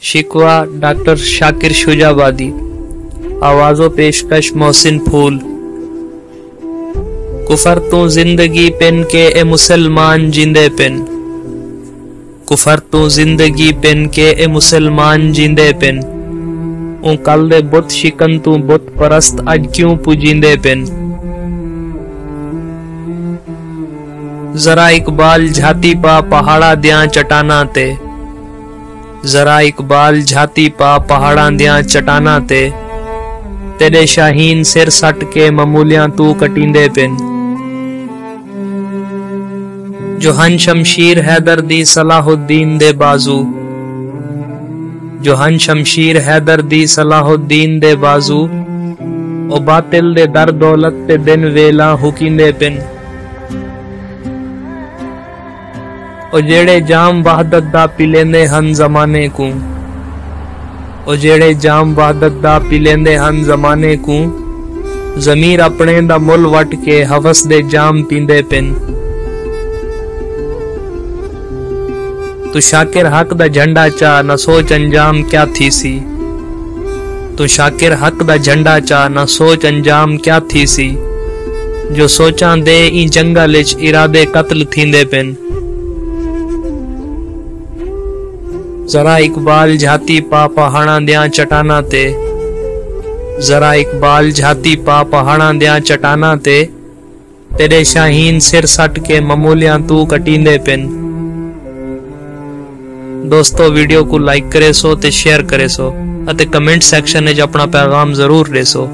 शिकवा डॉक्टर शाकिर शुजाबादी। आवाज़ो पेशकश मोहसिन फूल। कुफर तू जिंदगी पेन के ए मुसलमान जिंदे पेन। कुफर तू जिंदगी पेन के ए मुसलमान जिंदे पेन। ऊ कल दे बुत शिकन तू बुत परस्त अज क्यों पुजिंदे पेन। जरा इकबाल झाती पा पहाड़ा दियां चटाना ते। जरा इकबाल झाती पा पहाड़ा दियां चटाना ते। तेरे शाहीन सिर सट के ममूलियां तू कटींदे पिन। जो हन शमशीर हैदर दी सलाहुद्दीन दे बाजू। जो हन शमशीर हैदर दी सलाहुद्दीन दे बाजू। ओ बातिल दे दर दौलत ते दिन वेला हुकींदे पिन। ओ जेड़े जाम वहदत दा पिलेंदे हन जमाने को। ओ जेड़े जाम वहदत दा पिलेंदे हन जमाने को। जमीर अपने दा मुल वट के हवस दे जाम पींदे पिन। तू शाकिर हक दा झंडा चा न सोच अंजाम क्या थी सी। तू शाकिर हक दा झंडा चा न सोच अंजाम क्या थी सी। जो सोचा दे ई जंगल इच इरादे कत्ल थींदे पिन। जरा इकबाल झाती पा पहाड़ा दियां चटाना ते। जरा इकबाल झाती पा पहाड़ा दियां चटाना ते। तेरे शाहीन सिर सट के ममूलियां तू कटींदे पिन। दोस्तों वीडियो को लाइक करे सो ते शेयर करे सो अते कमेंट सेक्शन में अपना पैगाम जरूर दे सो।